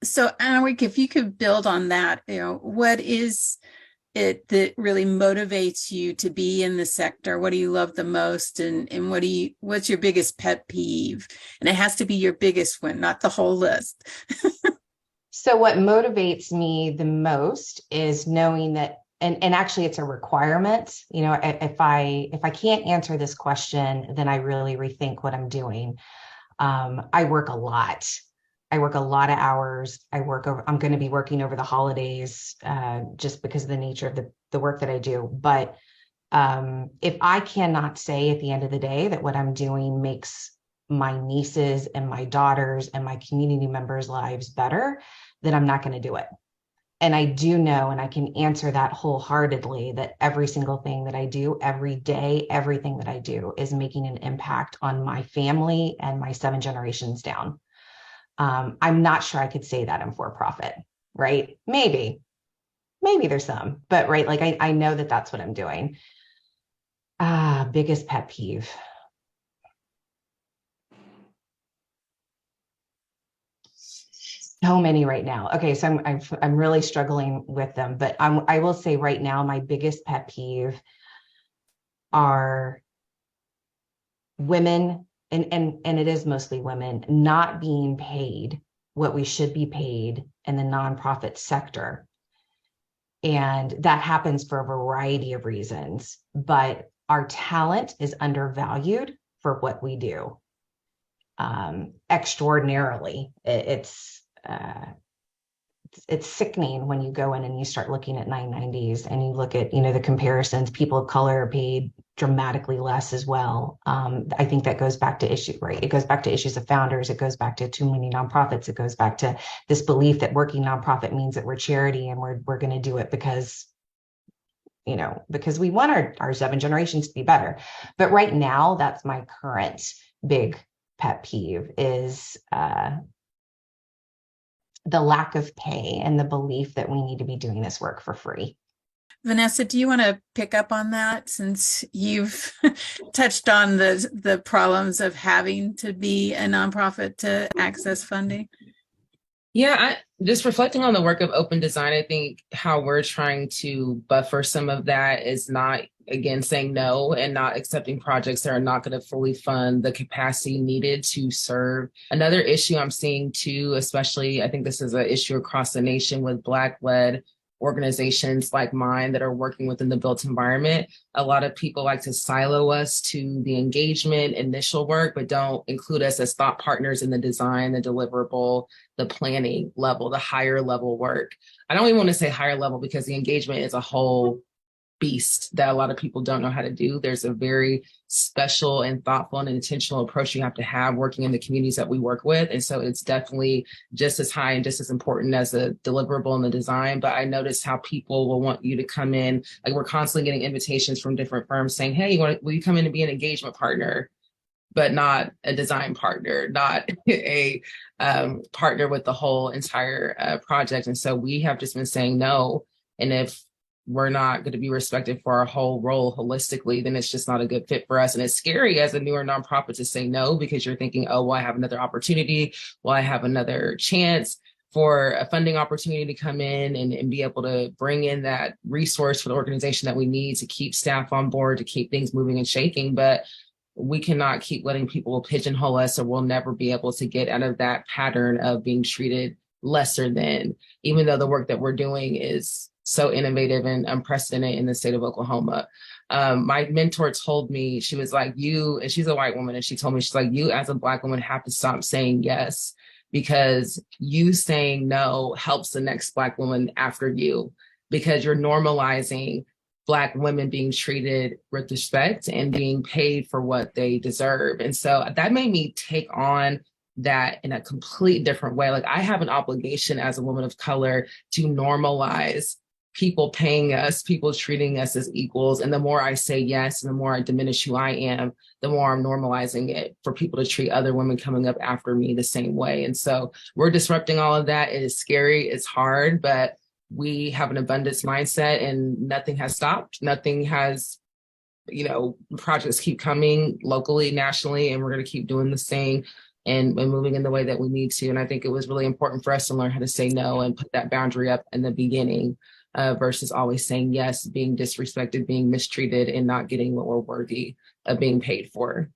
So Ahniwake, if you could build on that, what is it that really motivates you to be in the sector? What do you love the most? And what's your biggest pet peeve? And it has to be your biggest one, not the whole list. So what motivates me the most is knowing that, and actually it's a requirement. If I can't answer this question, then I really rethink what I'm doing. I work a lot. I work a lot of hours. I'm going to be working over the holidays, just because of the nature of the work that I do. But if I cannot say at the end of the day that what I'm doing makes my nieces and my daughters and my community members' lives better, then I'm not going to do it. And I do know, and I can answer that wholeheartedly, that every single thing that I do every day, everything that I do is making an impact on my family and my 7 generations down. I'm not sure I could say that I'm for profit, right? Maybe there's some, but right. Like I know that that's what I'm doing. Biggest pet peeve. So many right now. Okay. So I'm really struggling with them, but I will say right now, my biggest pet peeve are women, and it is mostly women, not being paid what we should be paid in the nonprofit sector. And that happens for a variety of reasons, but our talent is undervalued for what we do, extraordinarily. It's sickening when you go in and you start looking at 990s and you look at, the comparisons. People of color are paid dramatically less as well. I think that goes back to issue, right? It goes back to issues of founders. It goes back to too many nonprofits. It goes back to this belief that working nonprofit means that we're charity and we're going to do it because we want our 7 generations to be better. But right now, that's my current big pet peeve is the lack of pay and the belief that we need to be doing this work for free. Vanessa, do you want to pick up on that, since you've touched on the problems of having to be a nonprofit to access funding? Yeah, just reflecting on the work of open design, I think how we're trying to buffer some of that is not, again, saying no and not accepting projects that are not going to fully fund the capacity needed to serve. Another issue I'm seeing too, especially, I think this is an issue across the nation with Black-led organizations like mine that are working within the built environment. A lot of people like to silo us to the engagement, initial work, but don't include us as thought partners in the design, the deliverable, the planning level, the higher level work. I don't even want to say higher level because the engagement is a whole beast that a lot of people don't know how to do. There's a very special and thoughtful and intentional approach you have to have working in the communities that we work with. And so it's definitely just as high and just as important as the deliverable and the design. But I noticed how people will want you to come in, like we're constantly getting invitations from different firms saying, hey, will you come in and be an engagement partner, but not a design partner, not a partner with the whole entire project. And so we have just been saying no. And if we're not going to be respected for our whole role holistically, then it's just not a good fit for us. And it's scary as a newer nonprofit to say no, because you're thinking, oh, well, I have another opportunity. Well, I have another chance for a funding opportunity to come in and be able to bring in that resource for the organization that we need to keep staff on board, to keep things moving and shaking. But we cannot keep letting people pigeonhole us, or we'll never be able to get out of that pattern of being treated lesser than, even though the work that we're doing is so innovative and unprecedented in the state of Oklahoma. My mentor told me, she was like, and she's a white woman, and she told me, she's like, you as a Black woman have to stop saying yes, because you saying no helps the next Black woman after you, because you're normalizing Black women being treated with respect and being paid for what they deserve. And so that made me take on that in a complete different way. Like, I have an obligation as a woman of color to normalize people paying us, people treating us as equals. And the more I say yes, and the more I diminish who I am, the more I'm normalizing it for people to treat other women coming up after me the same way. And so we're disrupting all of that. It is scary, it's hard, but we have an abundance mindset, and nothing has stopped. Nothing has, projects keep coming locally, nationally, and we're going to keep doing the same and moving in the way that we need to. And I think it was really important for us to learn how to say no and put that boundary up in the beginning versus always saying yes, being disrespected, being mistreated, and not getting what we're worthy of being paid for.